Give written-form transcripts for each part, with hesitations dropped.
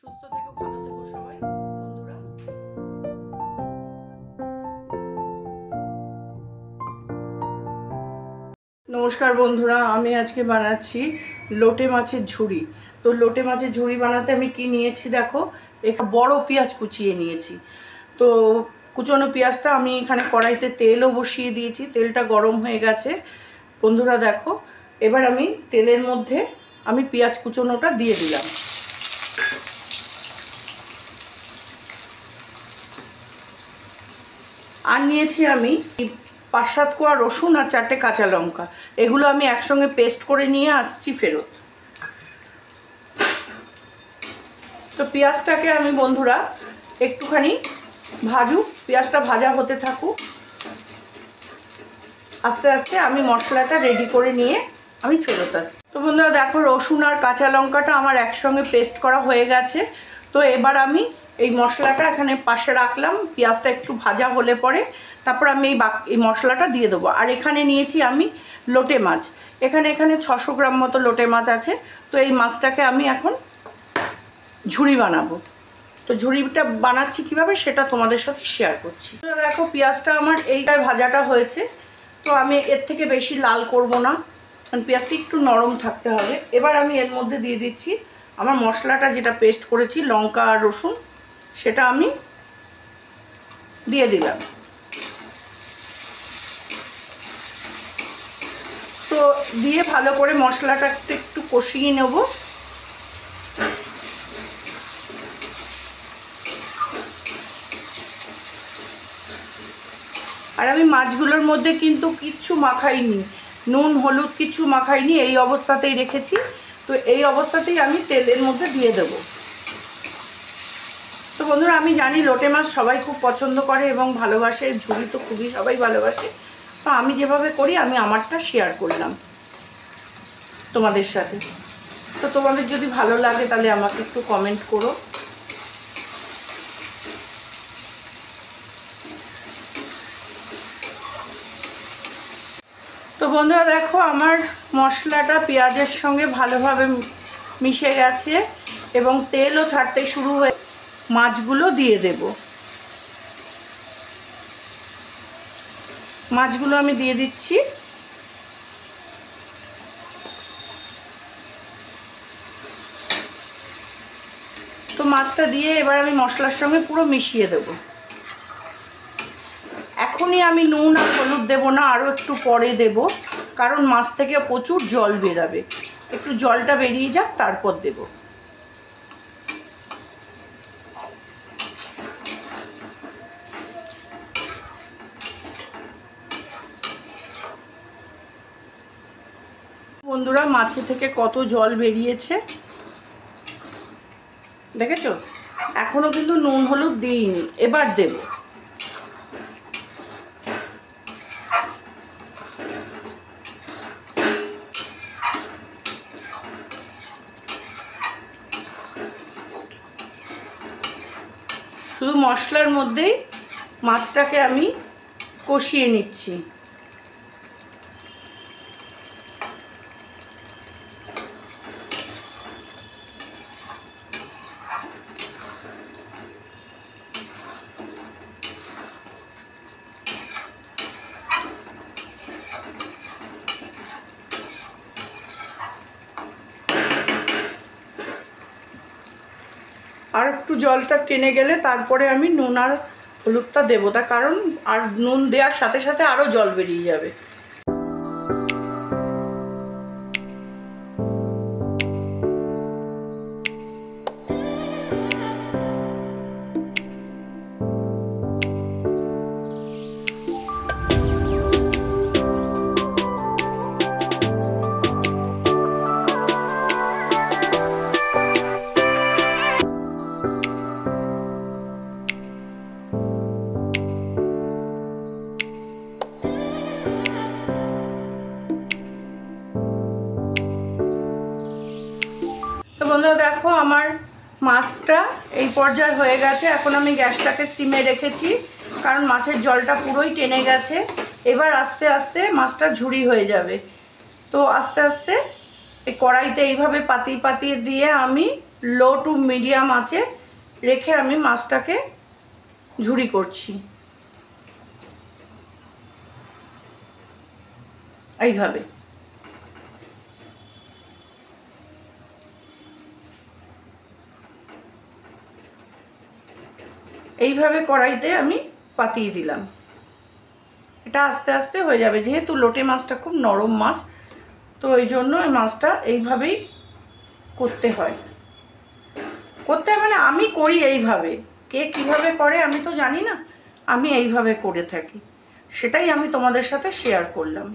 সুস্থ থেকো, ভালো থেকো সবাই বন্ধুরা। নমস্কার বন্ধুরা, আমি আজকে বানাচ্ছি লোটে মাছের ঝুড়ি। তো লোটে মাছের ঝুড়ি বানাতে আমি কি নিয়েছি দেখো, একটা বড় পেঁয়াজ কুচিয়ে নিয়েছি। তো কুচনো পেঁয়াজটা আমি এখানে কড়াইতে তেলও বসিয়ে দিয়েছি, তেলটা গরম হয়ে গেছে বন্ধুরা। দেখো, এবার আমি তেলের মধ্যে আমি পেঁয়াজ কুচনোটা দিয়ে দিলাম। আর নিয়েছি আমি 5-7 কোয়া রসুন আর 4টে কাঁচা লঙ্কা। এগুলো আমি একসঙ্গে পেস্ট করে নিয়ে আসছি ফেরত। তো পেঁয়াজটাকে আমি বন্ধুরা একটুখানি ভাজুক, পেঁয়াজটা ভাজা হতে থাকুক। আস্তে আস্তে আমি মশলাটা রেডি করে নিয়ে আমি ফেরত আসছি। তো বন্ধুরা দেখো, রসুন আর কাঁচা লঙ্কাটা আমার একসঙ্গে পেস্ট করা হয়ে গেছে। তো এবার আমি এই মশলাটা এখানে পাশে রাখলাম। পেঁয়াজটা একটু ভাজা হলে পরে তারপর আমি এই মশলাটা দিয়ে দেবো। আর এখানে নিয়েছি আমি লোটে মাছ, এখানে 600 গ্রাম মতো লোটে মাছ আছে। তো এই মাছটাকে আমি এখন ঝুড়ি বানাবো। তো ঝুড়িটা বানাচ্ছি কিভাবে সেটা তোমাদের সাথে শেয়ার করছি। তো দেখো, পেঁয়াজটা আমার এইটাই ভাজাটা হয়েছে। তো আমি এর থেকে বেশি লাল করব না, কারণ পেঁয়াজটা একটু নরম থাকতে হবে। এবার আমি এর মধ্যে দিয়ে দিচ্ছি আমার মশলাটা, যেটা পেস্ট করেছি লঙ্কা আর রসুন, সেটা আমি দিয়ে দিলাম। তো দিয়ে ভালো করে মশলাটা একটু কষিয়ে নেব। আর আমি মাছগুলোর মধ্যে কিন্তু কিচ্ছু মাখাইনি, নুন হলুদ কিচ্ছু মাখাইনি, এই অবস্থাতেই রেখেছি। তো এই অবস্থাতেই আমি তেলের মধ্যে দিয়ে দেব। তো বন্ধুরা, আমি জানি লোটে মাছ সবাই খুব পছন্দ করে এবং ভালোবাসে, ঝুড়ি তো খুবই সবাই ভালোবাসে। তো আমি যেভাবে করি আমি আমারটা শেয়ার করলাম তোমাদের সাথে। তো তোমাদের যদি ভালো লাগে তাহলে আমাকে একটু কমেন্ট করো। তো বন্ধুরা দেখো, আমার মশলাটা পেঁয়াজের সঙ্গে ভালোভাবে মিশে গেছে এবং তেলও ছাড়তে শুরু হয়ে মাছগুলো দিয়ে দেব। মাছগুলো আমি দিয়ে দিচ্ছি। তো মাছটা দিয়ে এবার আমি মশলার সঙ্গে পুরো মিশিয়ে দেব। এখনই আমি নুন আর হলুদ দেবো না, আরও একটু পরে দেব, কারণ মাছ থেকে প্রচুর জল বেরাবে। একটু জলটা বেরিয়ে যাক তারপর দেব। বন্ধুরা, মাছে থেকে কত জল বেরিয়েছে দেখেছো? এখনো কিন্তু নুন হলুদ দিইনি, এবার দেব। শুধু মশলার মধ্যেই মাছটাকে আমি কষিয়ে নিচ্ছি। আর একটু জলটা টেনে গেলে তারপরে আমি নুন আর হলুদটা দেবো, তার কারণ আর নুন দেওয়ার সাথে সাথে আরও জল বেরিয়ে যাবে। তো বন্ধুরা দেখো, আমার মাছটা এই পর্যায়ে হয়ে গেছে। এখন আমি গ্যাসটাকে সিমে রেখেছি, কারণ মাছের জলটা পুরোই টেনে গেছে। এবার আস্তে আস্তে মাছটা ঝুড়ি হয়ে যাবে। তো আস্তে আস্তে এই কড়াইতে এইভাবে পাতিয়ে পাতিয়ে দিয়ে আমি লো টু মিডিয়াম আঁচে রেখে আমি মাছটাকে ঝুরি করছি এইভাবে। এইভাবে কড়াইতে আমি পাতিয়ে দিলাম। এটা আস্তে আস্তে হয়ে যাবে, যেহেতু লোটে মাছটা খুব নরম মাছ, তো এই জন্য এই মাছটা এইভাবেই করতে হয়। করতে মানে আমি করি এইভাবে, কে কিভাবে করে আমি তো জানি না, আমি এইভাবে করে থাকি, সেটাই আমি তোমাদের সাথে শেয়ার করলাম।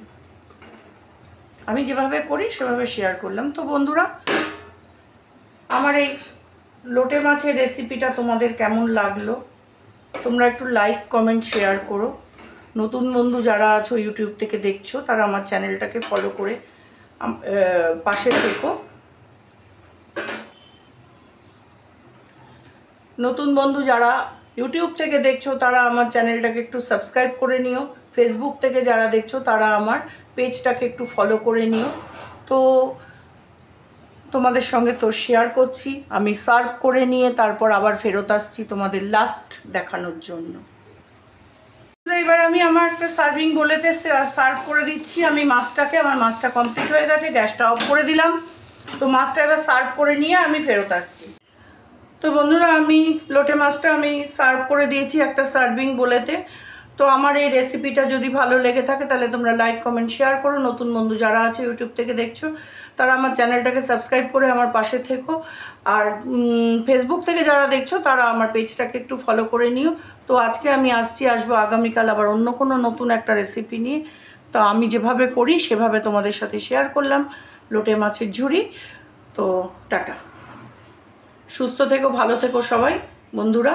আমি যেভাবে করি সেভাবে শেয়ার করলাম। তো বন্ধুরা, আমার এই লোটে মাছের রেসিপিটা তোমাদের কেমন লাগলো তোমরা একটু লাইক কমেন্ট শেয়ার করো। নতুন বন্ধু যারা আছো ইউটিউব থেকে দেখছো তারা আমার চ্যানেলটাকে ফলো করে পাশে থেকো। নতুন বন্ধু যারা ইউটিউব থেকে দেখছো তারা আমার চ্যানেলটাকে একটু সাবস্ক্রাইব করে নিও। ফেসবুক থেকে যারা দেখছো তারা আমার পেজটাকে একটু ফলো করে নিও। তো তোমাদের সঙ্গে তো শেয়ার করছি, আমি সার্ভ করে নিয়ে তারপর আবার ফেরত আসছি তোমাদের লাস্ট দেখানোর জন্য। এবার আমি আমার একটা সার্ভিং বোলেতে সার্ভ করে দিচ্ছি আমি মাছটাকে। আমার মাছটা কমপ্লিট হয়ে গেছে, গ্যাসটা অফ করে দিলাম। তো মাছটা এবার সার্ভ করে নিয়ে আমি ফেরত আসছি। তো বন্ধুরা, আমি লোটে মাছটা আমি সার্ভ করে দিয়েছি একটা সার্ভিং বোলেতে। তো আমার এই রেসিপিটা যদি ভালো লেগে থাকে তাহলে তোমরা লাইক কমেন্ট শেয়ার করো। নতুন বন্ধু যারা আছে ইউটিউব থেকে দেখছো তারা আমার চ্যানেলটাকে সাবস্ক্রাইব করে আমার পাশে থেকো। আর ফেসবুক থেকে যারা দেখছো তারা আমার পেজটাকে একটু ফলো করে নিও। তো আজকে আমি আসবো আগামীকাল আবার অন্য কোনো নতুন একটা রেসিপি নিয়ে। তো আমি যেভাবে করি সেভাবে তোমাদের সাথে শেয়ার করলাম লোটে মাছের ঝুরি। তো টাটা, সুস্থ থেকো, ভালো থেকো সবাই বন্ধুরা।